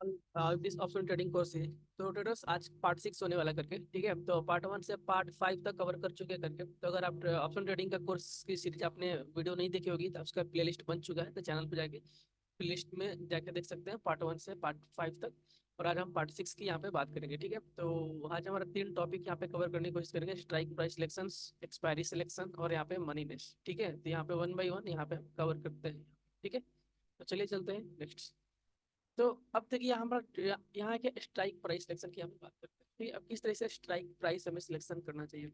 This option trading course है। तो traders आज पार्ट 6 होने वाला करके, ठीक है। तो पार्ट 1 से पार्ट 5 तक कवर कर चुके हैं करके। तो अगर आप ऑप्शन ट्रेडिंग का कोर्स की सीरीज आपने वीडियो नहीं देखी होगी तो उसका प्लेलिस्ट बन चुका है, तो चैनल पे जाके प्लेलिस्ट में जाके देख सकते हैं पार्ट 1 से पार्ट 5 तक। और आज हम पार्ट 6 की यहाँ पे बात करेंगे, ठीक है। तो आज हमारा 3 टॉपिक यहाँ पे कवर करने की कोशिश करेंगे: strike price selection, expiry selection और यहाँ पे मनी नेस्ट, ठीक है। तो यहाँ पे 1 बाई 1 यहाँ पे कवर करते हैं, ठीक है। तो चलिए चलते हैं नेक्स्ट। तो अब देखिए हमारा यहाँ के स्ट्राइक प्राइस सिलेक्शन की हम बात करते हैं, ठीक है। अब किस तरह से स्ट्राइक प्राइस हमें सिलेक्शन करना चाहिए।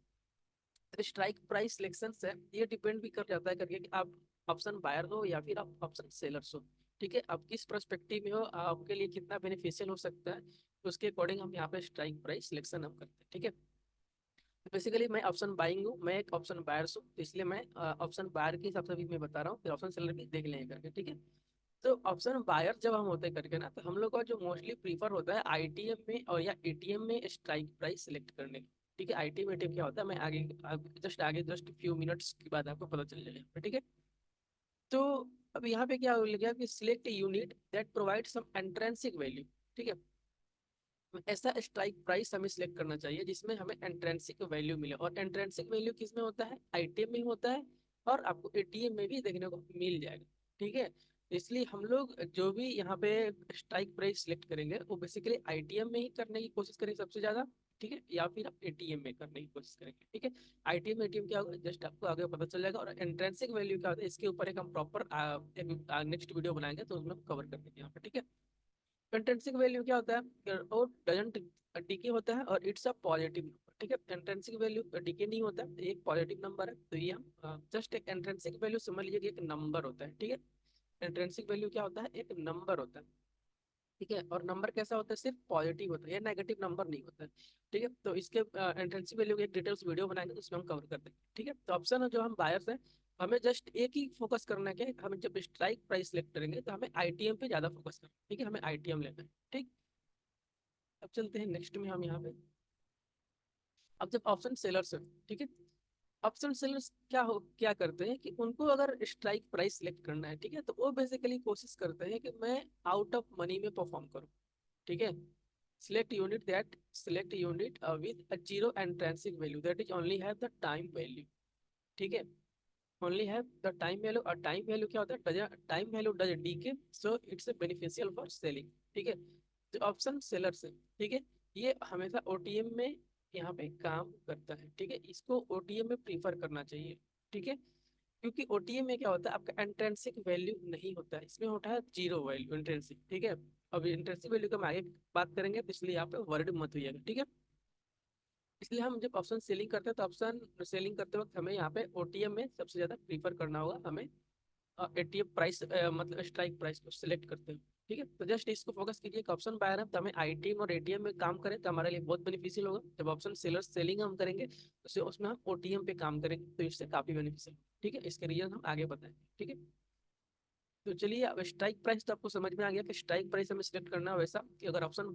तो स्ट्राइक प्राइस सिलेक्शन से ये डिपेंड भी कर जाता है करके कि आप ऑप्शन बायर हो या फिर आप ऑप्शन सेलर्स हो, ठीक है। आप किस पर्सपेक्टिव में हो, आपके लिए कितना बेनिफिशियल हो सकता है, तो उसके अकॉर्डिंग हम यहाँ पे स्ट्राइक प्राइस सिलेक्शन हम करते हैं, ठीक है। बेसिकली मैं ऑप्शन बाइंग हूँ, मैं एक ऑप्शन बायर्स हूँ, तो इसलिए मैं ऑप्शन बायर के हिसाब से भी मैं बता रहा हूँ, फिर ऑप्शन सेलर भी देख लेंगे करके, ठीक है। तो ऑप्शन बायर जब हम होते हैं करके ना, तो हम लोग का जो मोस्टली प्रीफर होता है आईटीएम में और या एटीएम में स्ट्राइक प्राइस सिलेक्ट करने का, ठीक है। आईटीएम एटीएम क्या होता है, मैं आगे जस्ट फ्यू मिनट्स के बाद आपको पता चल जाएगा, ठीक है। तो अब यहाँ पे क्या हो गया कि select unit that provide some intrinsic value, ठीक है। ऐसा स्ट्राइक प्राइस हमें सिलेक्ट करना चाहिए जिसमें हमें एंट्रेंसिक वैल्यू मिले, और एंट्रेंसिक वैल्यू किस में होता है, आईटीएम में होता है, और आपको एटीएम में भी देखने को मिल जाएगा, ठीक है। इसलिए हम लोग जो भी यहाँ पे स्ट्राइक प्राइस सिलेक्ट करेंगे वो बेसिकली आईटीएम में ही करने की कोशिश करेंगे सबसे ज्यादा, ठीक है, या फिर आप एटीएम में करने की कोशिश करेंगे, ठीक है। आईटीएम एटीएम क्या होगा जस्ट आपको आगे पता चल जाएगा, और एंट्रेंसिक वैल्यू क्या होता है इसके ऊपर एक हम प्रॉपर नेक्स्ट वीडियो बनाएंगे तो उसमें कवर कर देंगे यहाँ पे, ठीक है। इंट्रिंसिक वैल्यू क्या होता है, और डजंट डीके होता है और इट्स अ पॉजिटिव नंबर, ठीक है। इंट्रिंसिक वैल्यू डीके नहीं होता है, एक पॉजिटिव नंबर है, तो ये हम जस्ट एक इंट्रिंसिक वैल्यू समझ लीजिए कि एक नंबर होता है, ठीक है। इंट्रिंसिक वैल्यू क्या होता है, एक नंबर होता है, ठीक है। और नंबर कैसा होता है, सिर्फ पॉजिटिव होता है, ये नेगेटिव नंबर नहीं होता है, ठीक है। तो इसके इंट्रिंसिक वैल्यू की एक डिटेल्स वीडियो बनाएंगे तो उसमें हम कवर कर देंगे, ठीक है। तो ऑप्शन है जो हम बायर्स हैं, हमें जस्ट एक ही फोकस करना है कि हमें जब स्ट्राइक प्राइस सिलेक्ट करेंगे तो हमें आईटीएम पे ज्यादा फोकस करना है, ठीक है, हमें आईटीएम लेना है, ठीक। अब चलते हैं नेक्स्ट में हम यहाँ पे। अब जब ऑप्शन सेलर्स है, ठीक है। ऑप्शन सेलर्स क्या करते हैं कि उनको अगर स्ट्राइक प्राइस सिलेक्ट करना है, ठीक है, तो वो बेसिकली कोशिश करते हैं कि मैं आउट ऑफ मनी में परफॉर्म करूँ, ठीक है। Select unit with a zero intrinsic value that is only have the time value, ठीक है। Only have the time value, और टाइम वैल्यू क्या होता है, time value does decay, so it's beneficial for selling, ठीक है। जो ऑप्शन सेलर्स है, ठीक है, ये हमेशा ओटीएम में यहाँ पे काम करता है, ठीक है। इसको ओटीएम में प्रीफर करना चाहिए, ठीक है। क्योंकि ओटीएम में क्या होता है आपका इंट्रिंसिक वैल्यू नहीं होता है, इसमें होता है जीरो वैल्यू इंट्रिंसिक, ठीक है। अब इंट्रिंसिक वैल्यू का हम आगे बात करेंगे, तो इसलिए यहाँ पे वर्ड मत होइएगा, ठीक है। इसलिए हम जब ऑप्शन सेलिंग करते हैं तो ऑप्शन सेलिंग करते वक्त हमें यहाँ पे ओटीएम में सबसे ज्यादा प्रीफर करना होगा, हमें एटीएम प्राइस मतलब स्ट्राइक प्राइस को सिलेक्ट करते हैं, ठीक है। तो जस्ट इसको फोकस कीजिए कि ऑप्शन बायर है तो हमें आईटीएम और एटीएम में काम करें तो हमारे लिए बहुत बेनिफिशियल होगा। जब ऑप्शन सेलर सेलिंग हम करेंगे तो उसमें हम ओटीएम पे काम करेंगे तो इससे काफी बेनिफिशियल, ठीक है। इसके रीजन हम आगे बताएंगे, ठीक है। तो चलिए अब स्ट्राइक प्राइस तो आपको समझ में आ गया कि स्ट्राइक प्राइस हमें सिलेक्ट करना है वैसा कि अगर ऑप्शन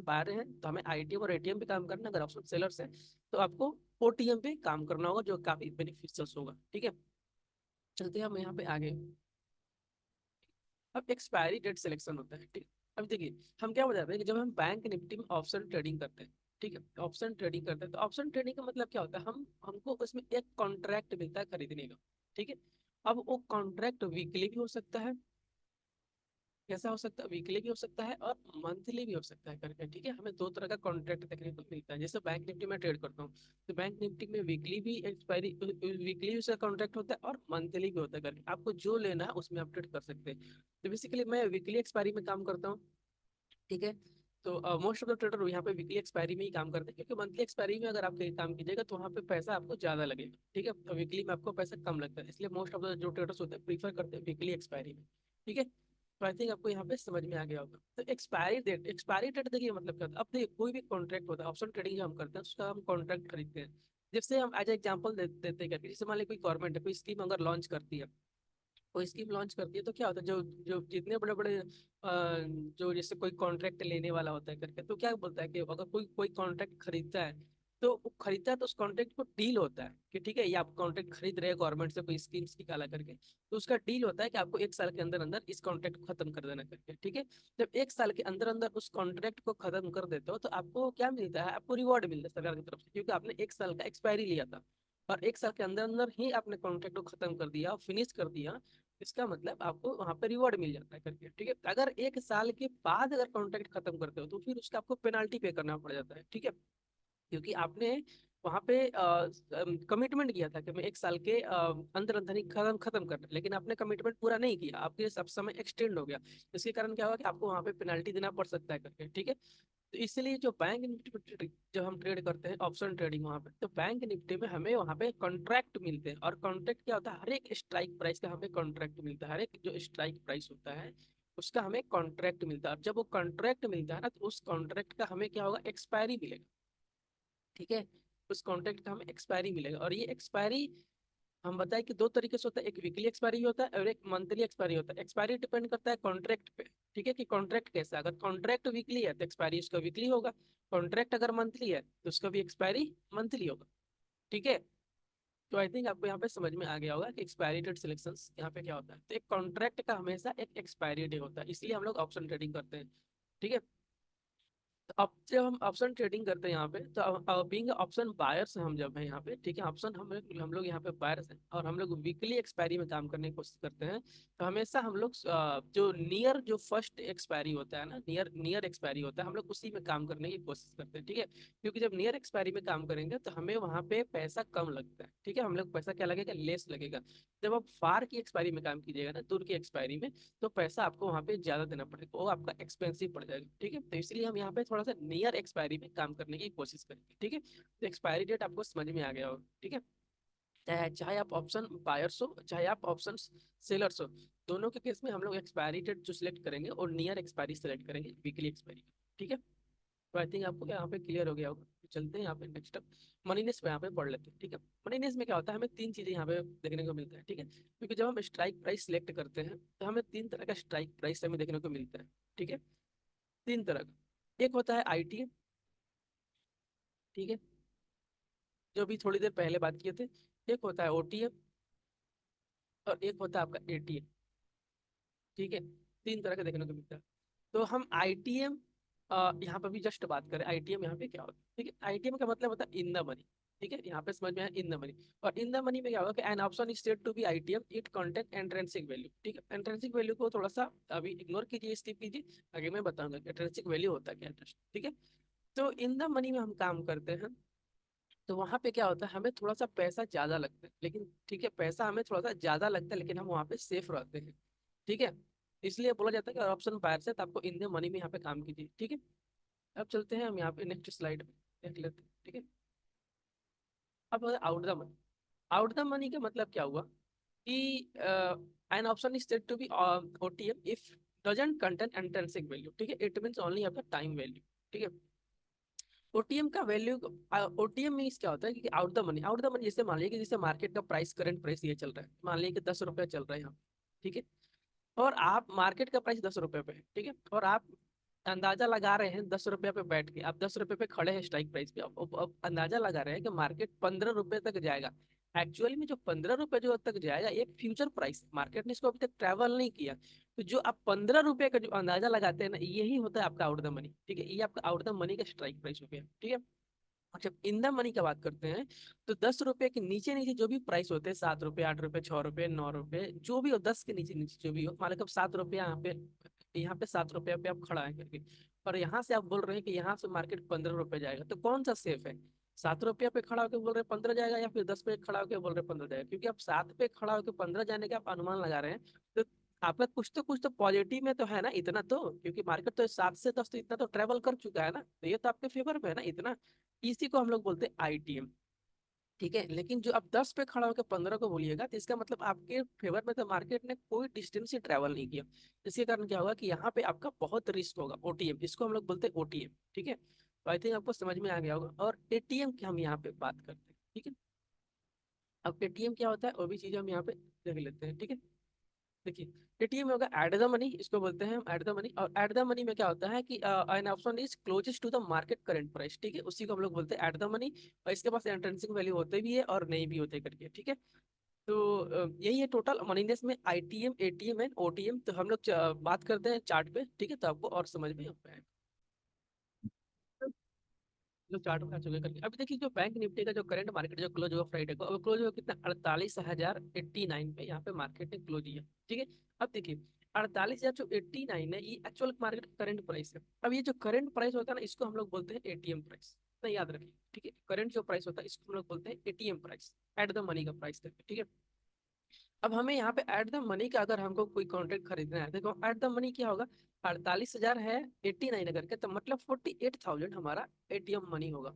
बायर है तो हमें आईटीएम और एटीएम पे काम करना है, अगर ऑप्शन सेलर्स है तो आपको ओटीएम पे काम करना होगा जो काफी बेनिफिशियल होगा, ठीक है। चलते हैं हम यहाँ पे आगे। अब एक्सपायरी डेट सिलेक्शन होता है, ठीक है। अब देखिए हम क्या बताते हैं कि जब हम बैंक निफ्टी में ऑप्शन ट्रेडिंग करते हैं, ठीक है, ऑप्शन ट्रेडिंग करते हैं तो ऑप्शन ट्रेडिंग का मतलब क्या होता है, हमको उसमें एक कॉन्ट्रैक्ट मिलता है खरीदने का, ठीक है। अब वो कॉन्ट्रैक्ट वीकली भी हो सकता है, कैसा हो सकता है, वीकली भी हो सकता है और मंथली भी हो सकता है करके, ठीक है। हमें दो तरह का कॉन्ट्रैक्ट देखने को मिलता है, जैसे बैंक निफ्टी में ट्रेड करता हूँ तो बैंक निफ्टी में वीकली भी एक्सपायरी, वीकली उसका कॉन्ट्रैक्ट होता है और मंथली भी होता है करके, आपको जो लेना है उसमें आप ट्रेड कर सकते हैं। तो बेसिकली मैं वीकली एक्सपायरी में काम करता हूँ, ठीक है। तो मोस्ट ऑफ द ट्रेडर यहाँ पे वीकली एक्सपायरी में ही काम करते हैं, क्योंकि मंथली एक्सपायरी में अगर आप कहीं काम कीजिएगा तो वहाँ पे पैसा आपको ज्यादा लगेगा, ठीक है। तो वीकली में आपको पैसा कम लगता है, इसलिए मोस्ट ऑफ द जो ट्रेडर्स होते हैं प्रीफर करते हैं वीकली एक्सपायरी में, ठीक है। तो आई थिंक आपको यहाँ पे समझ में आ गया होगा। तो एक्सपायरी डेट देखिए मतलब क्या होता है, अब देखिए कोई भी कॉन्ट्रैक्ट होता है, ऑप्शन ट्रेडिंग जो हम करते हैं उसका हम कॉन्ट्रैक्ट खरीदते हैं। जैसे हम एज एग्जाम्पल देते हैं करके, जैसे मान लीजिए कोई गवर्नमेंट है कोई स्कीम अगर लॉन्च करती है, कोई स्कीम लॉन्च करती है तो क्या होता है, जो जो जितने बड़े बड़े जो जैसे कोई कॉन्ट्रैक्ट लेने वाला होता है करके, तो क्या बोलता है कि अगर कोई कोई कॉन्ट्रैक्ट खरीदता है तो वो खरीदता है तो उस कॉन्ट्रैक्ट को डील होता है कि ठीक है ये आप कॉन्ट्रैक्ट खरीद रहे हैं गवर्नमेंट से कोई स्कीम्स निकाला करके, तो उसका डील होता है कि आपको 1 साल के अंदर अंदर इस कॉन्ट्रैक्ट को खत्म कर देना करके, ठीक है। जब 1 साल के अंदर अंदर उस कॉन्ट्रैक्ट को खत्म कर देते हो तो आपको क्या मिलता है, आपको रिवॉर्ड मिलता है सरकार की तरफ से, क्योंकि आपने 1 साल का एक्सपायरी लिया था और 1 साल के अंदर अंदर ही आपने कॉन्ट्रैक्ट को खत्म कर दिया, फिनिश कर दिया। इसका मतलब आपको वहां पे रिवॉर्ड मिल जाता है करके, ठीक है। अगर 1 साल के बाद अगर कॉन्ट्रैक्ट खत्म करते हो तो फिर उसका आपको पेनाल्टी पे करना पड़ जाता है, ठीक है। क्योंकि आपने वहां पे कमिटमेंट किया था कि मैं 1 साल के अंदर अंदर ही खत्म खत्म करना, लेकिन आपने कमिटमेंट पूरा नहीं किया, आपके सब समय एक्सटेंड हो गया। इसके कारण क्या होगा कि आपको वहां पे पेनल्टी देना पड़ सकता है करके, ठीक है। तो इसलिए जो बैंक निफ्टी पे जब हम ट्रेड करते हैं ऑप्शन ट्रेडिंग वहां पे, तो बैंक निफ्टी में हमें वहां पे कॉन्ट्रैक्ट मिलते हैं। और कॉन्ट्रैक्ट क्या होता है, हर एक स्ट्राइक प्राइस का हमें कॉन्ट्रैक्ट मिलता है, हर एक जो स्ट्राइक प्राइस होता है उसका हमें कॉन्ट्रैक्ट मिलता है। और जब वो कॉन्ट्रैक्ट मिलता है ना तो उस कॉन्ट्रैक्ट का हमें क्या होगा, एक्सपायरी मिलेगा, ठीक है। उस कॉन्ट्रैक्ट का हमें एक्सपायरी मिलेगा। और ये एक्सपायरी हम बताएं कि 2 तरीके से होता है, एक वीकली एक्सपायरी होता है और एक मंथली एक्सपायरी होता है। एक्सपायरी डिपेंड करता है कॉन्ट्रैक्ट पे, ठीक है, कि कॉन्ट्रैक्ट कैसा है। अगर कॉन्ट्रैक्ट वीकली है तो एक्सपायरी उसका वीकली होगा, कॉन्ट्रैक्ट अगर मंथली है तो उसका भी एक्सपायरी मंथली होगा, ठीक है। तो आई थिंक आपको यहाँ पे समझ में आ गया होगा कि एक्सपायरी डेट सिलेक्शन यहाँ पे क्या होता है। तो एक कॉन्ट्रैक्ट का हमेशा एक एक्सपायरी डे होता है, इसलिए हम लोग ऑप्शन ट्रेडिंग करते हैं, ठीक है। तो अब जब हम ऑप्शन ट्रेडिंग करते हैं यहाँ पे, तो बीइंग ऑप्शन बायर्स हम जब है यहाँ पे, ठीक है, ऑप्शन हम लोग यहाँ पे बायर्स हैं और हम लोग वीकली एक्सपायरी में काम करने की कोशिश करते हैं। तो हमेशा हम लोग जो नियर जो फर्स्ट एक्सपायरी होता है ना, नियर नियर एक्सपायरी होता है, हम लोग उसी में काम करने की कोशिश करते हैं, ठीक है। क्योंकि जब नियर एक्सपायरी में काम करेंगे तो हमें वहाँ पे पैसा कम लगता है, ठीक है, हम लोग पैसा क्या लगेगा, लेस लगेगा। जब आप फार की एक्सपायरी में काम कीजिएगा ना, दूर की एक्सपायरी में, तो पैसा आपको वहाँ पे ज्यादा देना पड़ेगा, वो आपका एक्सपेंसिव पड़ जाएगा, ठीक है। तो इसलिए हम यहाँ पे थोड़ा सा नियर एक्सपायरी में काम करने की कोशिश करेंगे, ठीक है। तो एक्सपायरी डेट आपको समझ में आ गया होगा, ठीक है। चाहे चाहे आप ऑप्शन बायर्स हो चाहे आप ऑप्शन सेलर्स हो, दोनों के केस में हम लोग एक्सपायरी डेट जो सिलेक्ट करेंगे और नियर एक्सपायरी सेलेक्ट करेंगे, वीकली एक्सपायरी, ठीक है। तो आई थिंक आपको यहाँ पे क्लियर हो गया होगा। तो चलते हैं यहाँ पे नेक्स्ट अप मनीनेस पे यहाँ पे पढ़ लेते हैं, ठीक है। मनीनेस में क्या होता है, हमें 3 चीजें यहाँ पे देखने को मिलता है, ठीक है। क्योंकि जब हम स्ट्राइक प्राइस सिलेक्ट करते हैं तो हमें 3 तरह का स्ट्राइक प्राइस हमें देखने को मिलता है, ठीक है। 3 तरह का, एक होता है आईटीएम, ठीक है, जो भी थोड़ी देर पहले बात किए थे। एक होता है ओटीएम और एक होता है आपका एटीएम, ठीक है। 3 तरह का देखने को मिलता है। तो हम आईटीएम यहाँ पर भी जस्ट बात करें, आईटीएम यहाँ पे क्या होता है, ठीक है। आईटीएम का मतलब होता है इन द मनी, ठीक है, यहाँ पे समझ में आया इन द मनी। और इन द मनी में क्या होगा कि an option is said to be ITM, it content intrinsic value, ठीक है। इंट्रिंसिक वैल्यू को थोड़ा सा अभी इग्नोर कीजिए, स्किप कीजिए, आगे मैं बताऊंगा इंट्रिंसिक वैल्यू होता है क्या, ठीक है। तो इन द मनी में हम काम करते हैं तो वहां पे क्या होता है, हमें थोड़ा सा पैसा ज्यादा लगता है, लेकिन ठीक है, पैसा हमें थोड़ा सा ज्यादा लगता है लेकिन हम वहां पे सेफ रहते हैं, ठीक है। इसलिए बोला जाता है कि ऑप्शन बायर से तो आपको इन द मनी में यहाँ पे काम कीजिए, ठीक है। अब चलते हैं हम यहाँ पे नेक्स्ट स्लाइड में देख लेते हैं, ठीक है। अब out the money, out the money का मतलब क्या हुआ कि an option is said to be OTM if doesn't contain intrinsic value, ठीक है, it means only have the time value, ठीक है। ओटीएम का वैल्यू, ओटीएम मीन्स क्या होता है कि out the money, out the money जैसे मान लीजिए कि जैसे मार्केट का प्राइस करंट प्राइस ये चल रहा है, मान लीजिए कि 10 रुपये चल रहा है यहाँ, ठीक है। और आप मार्केट का प्राइस 10 रुपये पे है, ठीक है, और आप अंदाजा लगा रहे हैं 10 रुपये पे बैठ के, आप 10 रुपये पे खड़े हैं स्ट्राइक प्राइस पे, अब अंदाजा लगा रहे हैं कि मार्केट 15 रुपये तक जाएगा। एक्चुअली में जो 15 रुपये जो तक जाएगा एक फ्यूचर प्राइस, मार्केट ने इसको अभी तक ट्रेवल नहीं किया। तो जो आप 15 रुपये का जो अंदाजा लगाते हैं ना, यही होता है आपका आउट द मनी, ठीक है, ये आपका आउट द मनी का स्ट्राइक प्राइस हो गया, ठीक है। और जब इन द मनी का बात करते हैं तो 10 रुपए के नीचे नीचे जो भी प्राइस होते हैं, 7 रुपए, 8 रुपए, 6 रुपए, 9 रुपए, जो भी हो, 10 के नीचे नीचे जो भी हो, मान लो कब 7 रुपये यहाँ पे 7 रुपये पे आप खड़ा है करके, और यहाँ से आप बोल रहे हैं कि यहाँ से मार्केट 15 रुपए जाएगा, तो कौन सा सेफ है, 7 रुपये पे खड़ा होकर बोल रहे हैं 15 जाएगा, या फिर 10 पे खड़ा होकर बोल रहे हैं 15 जाएगा। क्योंकि आप 7 पे खड़ा होकर 15 जाने का आप अनुमान लगा रहे हैं, तो आपका कुछ तो पॉजिटिव में तो है ना इतना तो, क्योंकि मार्केट तो 7 से 10 तो इतना तो ट्रेवल कर चुका है ना, तो ये तो आपके फेवर में है ना इतना। इसी को हम लोग बोलते हैं आईटीएम, ठीक है। लेकिन जो आप 10 पे खड़ा होकर 15 को बोलिएगा तो इसका मतलब आपके फेवर में तो मार्केट ने कोई डिस्टेंस ही ट्रेवल नहीं किया। इसके कारण क्या होगा कि यहाँ पे आपका बहुत रिस्क होगा, ओटीएम, इसको हम लोग बोलते हैं ओटीएम, ठीक है। तो आई थिंक आपको समझ में आ गया होगा। और एटीएम की हम यहाँ पे बात करते हैं, ठीक है। अब एटीएम क्या होता है वो भी चीजें हम यहाँ पे देख लेते हैं, ठीक है। देखिए एटीएम होगा एट द मनी, इसको बोलते हैं हम एट द मनी। और एट द मनी में क्या होता है कि an option is closest to the market current price, ठीक है, उसी को हम लोग बोलते हैं एट द मनी। और इसके पास इंट्रिंसिक वैल्यू होते भी है और नहीं भी होते करके, ठीक है। तो यही है टोटल मनीनेस में आईटीएम, एटीएम एंड ओटीएम। तो हम लोग बात करते हैं चार्ट पे, ठीक है, तो आपको और समझ में आएगा। जो चार्ट में आ चुके करके अभी देखिए, जो बैंक निफ्टी का जो करंट मार्केट जो क्लोज हुआ फ्राइडे को, अब क्लोज हुआ कितना, 48,089 पे यहाँ पे मार्केट ने क्लोज किया, ठीक है। अब देखिए 48,000 जो 89 है, ये एक्चुअल मार्केट करंट प्राइस है। अब ये जो करंट प्राइस होता है ना, इसको हम लोग बोलते हैं एटीएम प्राइस, ना याद रखिए, ठीक है। करंट जो प्राइस होता है इसको हम लोग बोलते हैं ATM price, eight the money का प्राइस करके, ठीक है। अब हमें यहाँ पे एट द मनी का अगर हमको कोई कॉन्ट्रैक्ट खरीदना है, देखो एट द मनी क्या होगा, 48,000 है 89 करके, तो मतलब 48,000 हमारा एटीएम मनी होगा,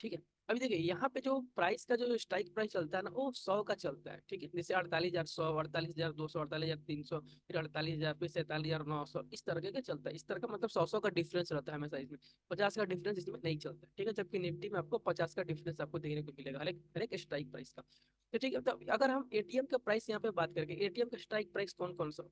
ठीक है। अभी देखिए यहाँ पे जो प्राइस का जो स्ट्राइक प्राइस चलता है ना, वो 100 का चलता है, ठीक है। जैसे 48,100, 48,200, 48,300, फिर 48,000, फिर 47,900, इस तरह का चलता है। इस तरह का मतलब 100 का डिफरेंस रहता है हमेशा इसमें, 50 का डिफरेंस इसमें नहीं चलता है, ठीक है। जबकि निफ्टी में आपको 50 का डिफरेंस आपको देखने को मिलेगा हर एक स्ट्राइक प्राइस का। तो ठीक है, तो अगर हम एटीएम का प्राइस यहाँ पे बात करेंगे, एटीएम का स्ट्राइक प्राइस कौन कौन सा,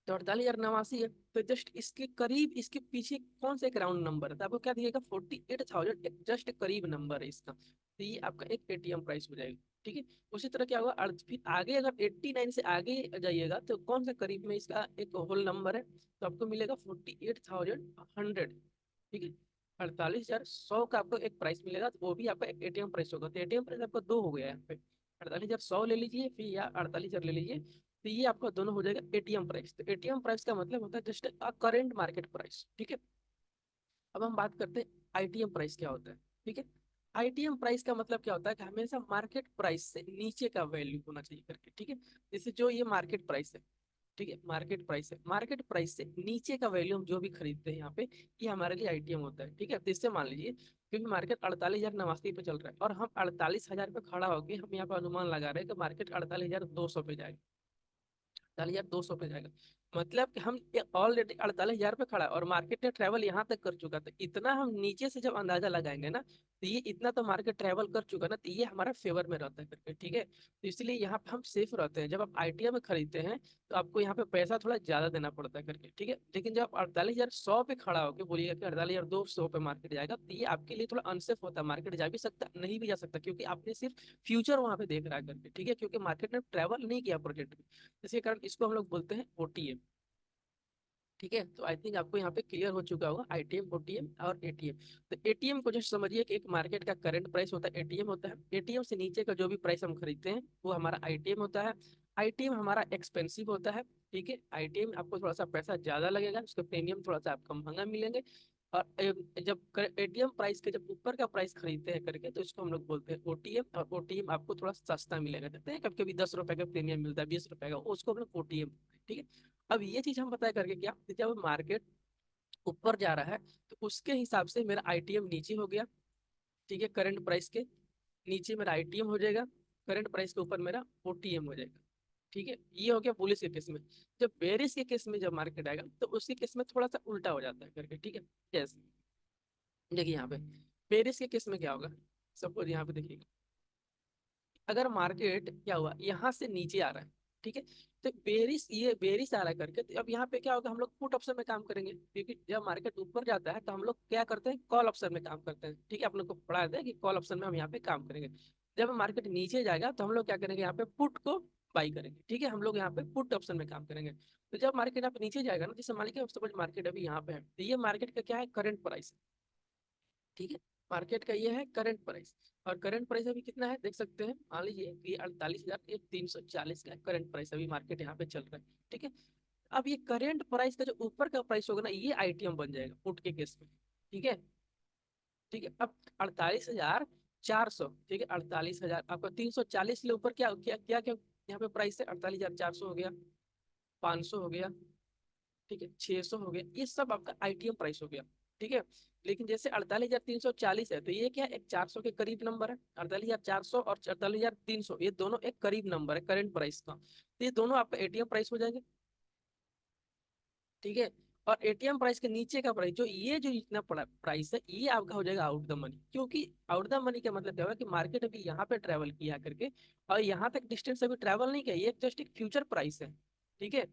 तो 48,089 है। तो जस्ट इसके करीब, इसके पीछे कौन सा एक राउंड नंबर है, तो आपको क्या दिएगा, 48,000, जस्ट करीब नंबर है इसका, तो ये आपका एक एटीएम प्राइस हो जाएगा, ठीक है। उसी तरह क्या होगा, फिर आगे अगर 89 से आगे जाइएगा तो कौन सा करीब में इसका एक होल नंबर है, तो आपको मिलेगा 48,100, ठीक है। 48,100 का आपको एक प्राइस मिलेगा, तो वो भी आपका एक एटीएम प्राइस होगा। तो एटीएम प्राइस आपका दो हो गया है यहाँ पे, 48,100 ले लीजिए फिर, या 48,000 ले लीजिए, तो ये आपका दोनों हो जाएगा एटीएम प्राइस। तो एटीएम प्राइस का मतलब होता है जस्ट करेंट मार्केट प्राइस, ठीक है। अब हम बात करते हैं आईटीएम प्राइस क्या होता है, ठीक है। आईटीएम प्राइस का मतलब क्या होता है कि हमेशा मार्केट प्राइस से नीचे का वैल्यू होना चाहिए करके, ठीक है। जैसे जो ये मार्केट प्राइस है, ठीक है, मार्केट प्राइस है, मार्केट प्राइस से नीचे का वैल्यू हम जो भी खरीदते हैं यहाँ पे, ये हमारे लिए आईटीएम होता है, ठीक है। तो इससे मान लीजिए क्योंकि मार्केट 48,089 पे चल रहा है और हम 48,000 पे खड़ा होकर हम यहाँ पे अनुमान लगा रहे हैं कि मार्केट 48,200 पे जाएगा, 48,200 पे जाएगा। मतलब कि हम ऑलरेडी 48,000 पे खड़ा है और मार्केट ने ट्रेवल यहाँ तक कर चुका, तो इतना हम नीचे से जब अंदाजा लगाएंगे ना, तो ये इतना तो मार्केट ट्रेवल कर चुका ना, तो ये हमारा फेवर में रहता है करके, ठीक है। तो इसलिए यहाँ पे हम सेफ रहते हैं। जब आप आईटीआई में खरीदते हैं तो आपको यहाँ पे पैसा थोड़ा ज्यादा देना पड़ता है करके, ठीक है। लेकिन जब 48,100 पे खड़ा होकर बोलिएगा कि 48,200 पे मार्केट जाएगा, तो ये आपके लिए थोड़ा अनसेफ होता है। मार्केट जा भी सकता, नहीं भी जा सकता, क्योंकि आपने सिर्फ फ्यूचर वहां पे देख रहा है करके, ठीक है, क्योंकि मार्केट ने ट्रेवल नहीं किया प्रोजेक्ट में। इसके कारण इसको हम लोग बोलते हैं ओटीएम, ठीक है। तो आई थिंक आपको यहाँ पे क्लियर हो चुका होगा आईटीएम, ओटीएम और एटीएम। तो एटीएम को जस्ट समझिए कि एक मार्केट का करंट प्राइस होता है, एटीएम होता है। एटीएम से नीचे का जो भी प्राइस हम खरीदते हैं वो हमारा आईटीएम होता है। आईटीएम हमारा एक्सपेंसिव होता है, ठीक है। आईटीएम आपको थोड़ा सा पैसा ज्यादा लगेगा, उसका प्रीमियम थोड़ा सा आपको महंगा मिलेंगे। और जब एटीएम प्राइस के जब ऊपर का प्राइस खरीदते हैं करके, तो इसको हम लोग बोलते हैं ओटीएम। और ओटीएम आपको थोड़ा सस्ता मिलेगा, देखते हैं कभी कभी 10 रुपए का प्रीमियम मिलता है, 20 रुपए का, उसको हम लोग ओटीएम, ठीक है। अब ये चीज हम पता करके क्या, जब मार्केट ऊपर जा रहा है तो उसके हिसाब से मेरा आईटीएम नीचे हो गया, ठीक है, करंट प्राइस के नीचे मेरा आईटीएम हो जाएगा, करंट प्राइस के ऊपर मेरा ओटीएम हो जाएगा, ठीक है। ये हो गया बुलिश के केस में। जब बेरिश के केस में जब मार्केट आएगा तो उसके केस में थोड़ा सा उल्टा हो जाता है करके, ठीक है। यस, देखिए यहाँ पे बेरिश के केस में क्या होगा, सपोज यहाँ पे देखिए, अगर मार्केट क्या हुआ यहाँ से नीचे आ रहा है, ठीक है, तो बेरिस, ये बेरिस आ रहा है करके, तो अब यहाँ पे क्या होगा, हम लोग पुट ऑप्शन में काम करेंगे, क्योंकि जब मार्केट ऊपर जाता है तो हम लोग क्या करते हैं, कॉल ऑप्शन में काम करते हैं, ठीक है। आप लोग को पढ़ा दें कि कॉल ऑप्शन में हम यहाँ पे काम करेंगे। जब मार्केट नीचे जाएगा तो हम लोग क्या करेंगे, यहाँ पे पुट को बाई करेंगे, ठीक है, हम लोग यहाँ पे पुट ऑप्शन में काम करेंगे। तो जब मार्केट यहाँ पे नीचे जाएगा ना, जैसे मान लीजिए सपोज मार्केट अभी यहाँ पे है, तो ये मार्केट का क्या है, करंट प्राइस, ठीक है। मार्केट का ये है करंट प्राइस, और करंट प्राइस अभी कितना है देख सकते हैं, मान लीजिए कि 48,340 का करंट प्राइस अभी मार्केट यहाँ पे चल रहा है, ठीक है। अब ये करंट प्राइस का जो ऊपर का प्राइस होगा ना, ये आईटीएम बन जाएगा पुट के केस में, ठीक है। ठीक है, अब 48,400, ठीक है, 48,000 आपका 340 ले ऊपर क्या क्या क्या क्या यहाँ पे प्राइस है, 48,400 हो गया, 500 हो गया, ठीक है, 600 हो गया, ये सब आपका आईटीएम प्राइस हो गया, ठीक है। लेकिन जैसे 48,340 है, तो ये क्या एक 400 के करीब नंबर है, 48,400 और 48,300, ये दोनों एक करीब नंबर है करंट प्राइस का, तो ये दोनों आपका एटीएम प्राइस हो जाएंगे, ठीक है। और एटीएम प्राइस के नीचे का प्राइस जो ये जो इतना प्राइस है ये आपका हो जाएगा आउट द मनी। क्योंकि आउट द मनी का मतलब क्या होगा कि मार्केट अभी यहाँ पे ट्रेवल किया करके और यहाँ तक डिस्टेंस अभी ट्रेवल नहीं किया, ये जस्ट एक फ्यूचर प्राइस है। ठीक है,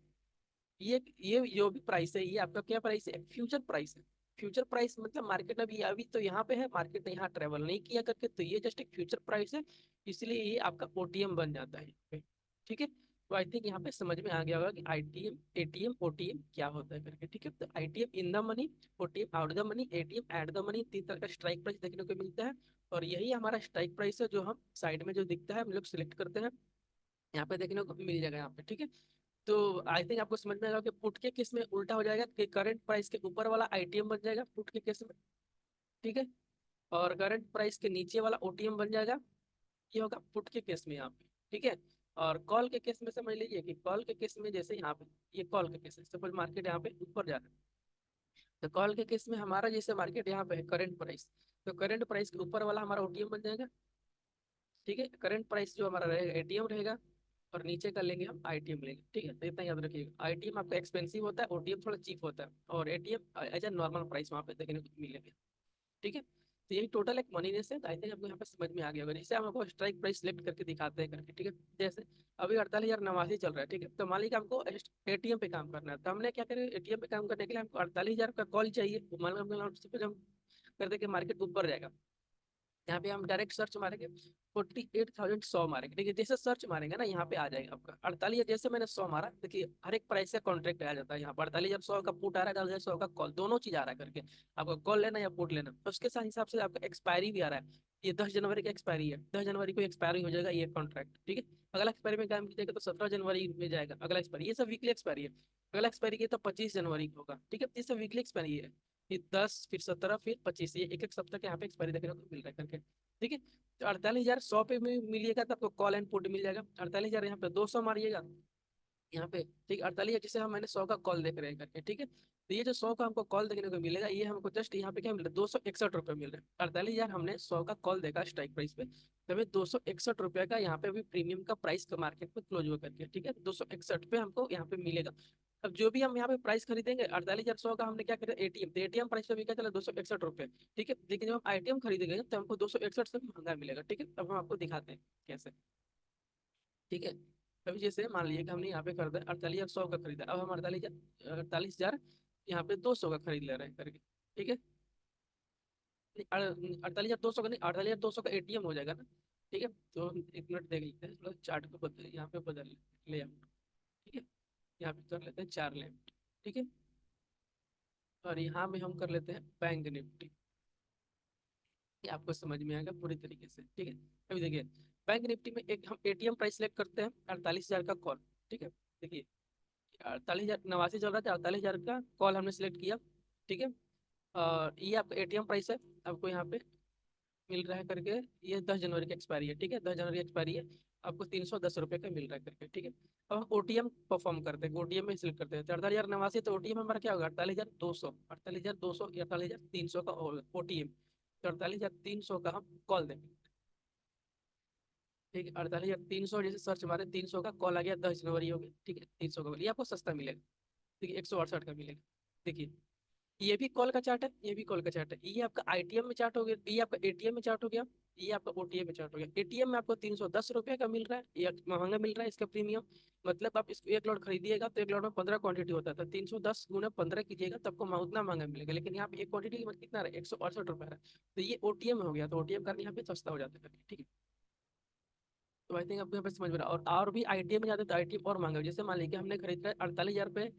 ये जो भी प्राइस है ये आपका क्या प्राइस है, फ्यूचर प्राइस है। फ्यूचर प्राइस मतलब मार्केट अभी तो यहाँ पे है, मार्केट ने यहाँ ट्रेवल नहीं किया करके, तो ये जस्ट एक फ्यूचर प्राइस है, इसलिए ये आपका ओटीएम बन जाता है यहाँ पे। ठीक है, तो आई थिंक यहाँ पे समझ में आ गया होगा कि आईटीएम एटीएम ओटीएम क्या होता है करके। ठीक है, तो ITM in the money, OTM out the money, ATM eight the money, तीन तरह का स्ट्राइक प्राइस देखने को मिलता है। और यही हमारा स्ट्राइक प्राइस है जो हम साइड में जो दिखता है हम लोग सिलेक्ट करते हैं, यहाँ पे देखने को मिल जाएगा यहाँ पे। ठीक है, तो आई थिंक आपको समझ में आएगा कि पुट के केस में उल्टा हो जाएगा कि करंट प्राइस के ऊपर वाला आईटीएम बन जाएगा पुट के केस में। ठीक है, और करंट प्राइस के नीचे वाला ओटीएम बन जाएगा, ये होगा पुट के केस में यहाँ पे। ठीक है, और कॉल के केस में समझ लीजिए कि कॉल के केस में जैसे यहाँ पे ये कॉल के केस है, सपोज मार्केट यहाँ पे ऊपर जा रहा है, तो कॉल के केस में हमारा जैसे मार्केट यहाँ पे है करंट प्राइस, तो करंट प्राइस के ऊपर वाला हमारा ओटीएम बन जाएगा। ठीक है, करंट प्राइस जो हमारा रहेगा एटीएम रहेगा, और नीचे का लेंगे हम आईटीएम लेंगे। ठीक है, तो इतना याद रखिएगा, आईटीएम आपका एक्सपेंसिव होता है, ओटीएम थोड़ा चीप होता है, और ATM as a normal price वहाँ पे देखने को मिलेगा। ठीक है, तो यही टोटल एक मनीनेस है, तो आई थिंक आपको यहाँ पे समझ में आ गया होगा। जैसे हम आपको स्ट्राइक प्राइस सिलेक्ट करके दिखाते हैं करके। ठीक है, जैसे अभी 48,089 चल रहा है। ठीक है, तो मान लीजिए हमको एटीएम पे काम करना है, तो हमने क्या करें, एटीएम पे काम करने के लिए हमको 48,000 का कॉल चाहिए। तो मान लो हम कर देंगे मार्केट ऊपर जाएगा, यहाँ पे हम डायरेक्ट सर्च मारेंगे 48,100 मारेंगे। देखिए जैसे सर्च मारेंगे ना यहाँ पे आ जाएगा आपका 48, जैसे मैंने 100 मारा, देखिए हर एक प्राइस का कॉन्ट्रैक्ट आ जाता है यहाँ पर। 48,100 का पुट आ रहा है, 48,100 का कॉल, दोनों चीज आ रहा है करके। आपको कॉल लेना या पुट लेना, तो उसके साथ हिसाब से आपका एक्सपायरी भी आ रहा है। ये 10 जनवरी का एक्सपायरी है, 10 जनवरी को एक्सपायरी हो जाएगा ये कॉन्ट्रैक्ट। ठीक है, अगला एक्सपायरी में काम कीजिएगा तो 17 जनवरी में जाएगा अगला एक्सपायरी, ये सब वीकली एक्सपायरी है। अगला एक्सपायरी किया तो 25 जनवरी को होगा। ठीक है, ये सब वीकली एक्सपायरी है, फिर 10 फिर 17 फिर 25, ये एक एक सप्ताह के यहाँ पे एक्सपायरी देखने को मिल रहा है करके। ठीक है, तो 48,100 पे भी मिलिएगा तो आपको कॉल एंड पुट मिल जाएगा। 48,000 यहाँ पे 200 मारिएगा यहाँ पे। ठीक, 48 जैसे हम मैंने 100 का कॉल देख रहे हैं करके। ठीक है, तो ये जो 100 का हमको कॉल देखने को मिलेगा, ये हमको जस्ट यहाँ पे क्या मिल रहा है, 261 रुपये मिल रहा है। 48,000 हमने 100 का कॉल देखा स्ट्राइक प्राइस पे, तो हमें 261 रुपये का यहाँ पे भी प्रीमियम का प्राइस का मार्केट में क्लोज हुआ करके। ठीक है, 261 पे हमको यहाँ पे मिलेगा। अब जो भी हम यहाँ पे प्राइस खरीदेंगे 48,100 का, हमने क्या करा एटीएम, तो एटीएम प्राइस पे भी क्या चला 261 रुपये। ठीक है, लेकिन जब हम आईटीएम खरीदेंगे तो हमको 261 से महंगा मिलेगा। ठीक है, अब हम आपको दिखाते हैं कैसे। ठीक है, अभी जैसे मान लीजिए कि हमने यहाँ पे खरीदा 48,100 का खरीदा, अब हम 48,000 यहाँ पे 200 का खरीद ले रहे हैं करके। ठीक है, 48,200 का नहीं, 48,200 का एटीएम हो जाएगा ना। ठीक है, तो एक मिनट देख लेते हैं, थोड़ा चार्ट को बदल यहाँ पे बदल ले आउट। ठीक है, यहाँ पे कर लेते हैं 4 लेफ्ट। ठीक है, और यहाँ में हम कर लेते हैं बैंक निफ्टी, ये आपको समझ में आएगा पूरी तरीके से। ठीक है, अभी देखिए बैंक निफ्टी में एक हम एटीएम प्राइस सेलेक्ट करते हैं 48,000 का कॉल। ठीक है, देखिए 48,089 चल रहा था, 48,000 का कॉल हमने सेलेक्ट किया। ठीक है, और ये आपका एटीएम प्राइस है, आपको यहाँ पे मिल रहा है करके, ये 10 जनवरी की एक्सपायरी है। ठीक है, 10 जनवरी एक्सपायरी है, आपको 310 रुपये का मिल रहा है करके। ठीक है, अब हम ओटीएम परफॉर्म करते हैं, ओटीएम में सिलेक्ट करते हैं, तो 48,089, तो ओटीएम हमारा क्या होगा 48,200, 48,200 48,300 का ओटीएम, तो 48,300 का हम कॉल देंगे। ठीक है, 48,300 जैसे सर्च मारे 300 का कॉल आ गया, 10 जनवरी हो गई। ठीक है, 300 का कॉल, ये आपको सस्ता मिलेगा। ठीक है, 168 का मिलेगा। देखिए ये भी कॉल का चार्ट है, ये भी कॉल का चार्ट है, ये आपका आईटीएम में चार्ट हो गया, ये आपका एटीएम में चार्ट हो गया, ये आपका ओटीएम में चार्ट हो गया। एटीएम में आपको 310 रुपये का मिल रहा है, ये महंगा मिल रहा है इसका प्रीमियम। मतलब आप इसको एक लॉट खरीदिएगा तो एक लॉट में 15 क्वांटिटी होता था, 310 गुना 15 कीजिएगा तब आपको उतना महंगा मिलेगा, लेकिन यहाँ पे एक क्वांटिटी की कीमत कितना रहा है 168 रुपये रहा है। तो ये ओटीएम हो गया, तो ओटीएम करना यहाँ पे सस्ता हो जाता है। ठीक है, तो आई थिंक आपको यहाँ पे समझ में रहा, और भी आईटीएम में जाते तो आईटीएम और महंगा, जैसे मान लीजिए हमने खरीद रहा है 48,000 रुपये,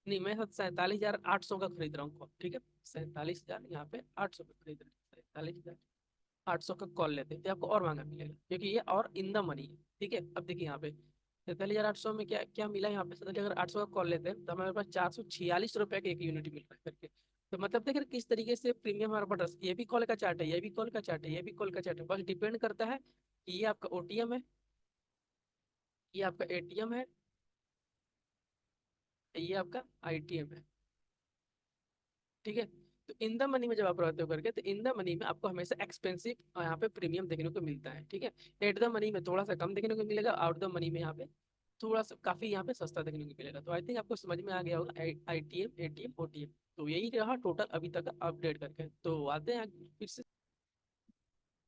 नहीं मैं 47,800 का खरीद रहा हूँ। ठीक है, 47,000 यहाँ पे 800 का खरीद रहे हैं, 47,800 का कॉल लेते हैं तो आपको और महंगा मिलेगा, क्योंकि ये और इन द मनी है। ठीक है, अब देखिए यहाँ पे 47,800 में क्या क्या मिला यहाँ पे, 47,800 का कॉल लेते हैं तो हमारे पास 446 रुपये का एक यूनिट मिल रहा है करके। तो मतलब देखिए किस तरीके से प्रीमियम हमारे पास, ये भी कॉल का चार्ट है, ये भी कॉल का चार्ट है, ये भी कॉल का चार्ट है, बस डिपेंड करता है कि ये आपका ओटीएम है, ये आपका एटीएम है, ये आपका आईटीएम है। ठीक है, तो इन द मनी में जब आप रहते हो करके, तो इन द मनी में आपको हमेशा एक्सपेंसिव यहाँ पे प्रीमियम देखने को मिलता है। ठीक है, एट द मनी में थोड़ा सा कम देखने को मिलेगा, आउट द मनी में यहाँ पे थोड़ा सा काफी यहाँ पे सस्ता देखने को मिलेगा। तो आई थिंक आपको समझ में आ गया होगा ITM ATM OTM। तो यही रहा टोटल अभी तक अपडेट करके। तो आते हैं फिर से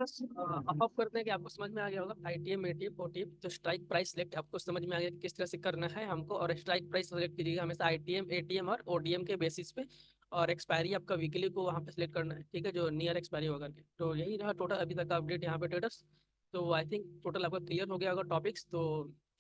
बस अप करते हैं कि आपको समझ में आ गया होगा ITM ATM OTM। तो स्ट्राइक प्राइस सिलेक्ट आपको समझ में आ गया कि किस तरह से करना है हमको। और स्ट्राइक प्राइस सिलेक्ट कीजिएगा हमेशा ITM ATM और ODM के बेसिस पे। और एक्सपायरी आपका वीकली को वहाँ पे सिलेक्ट करना है, ठीक है, जो नियर एक्सपायरी होगा। तो यही रहा टोटल अभी तक का अपडेट यहाँ पे ट्रेडर्स। तो आई थिंक टोटल आपका क्लियर हो गया होगा टॉपिक्स। तो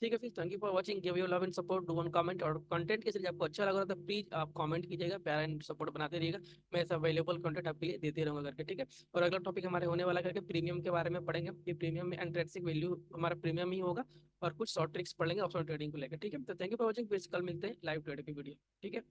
ठीक है, फिर thank you for watching, give your love and support, do one comment. और कंटेंट के जरिए आपको अच्छा लग रहा था प्लीज आप कमेंट कीजिएगा, प्यार एंड सपोर्ट बनाते रहिएगा। मैं ऐसा अवेलेबल कंटेंट आपके लिए देते रहूंगा करके, ठीक है। और अगला टॉपिक हमारे होने वाला करके प्रीमियम के बारे में पढ़ेंगे। ये प्रीमियम में इंट्रिंसिक वैल्यू हमारा प्रीमियम ही होगा। और कुछ शॉर्ट ट्रिक्स पढ़ेंगे ऑप्शन ट्रेडिंग को लेकर, ठीक है। तो थैंक यू फॉर वाचिंग, फिर से कल मिलते हैं लाइव ट्रेडिंग की वीडियो, ठीक है।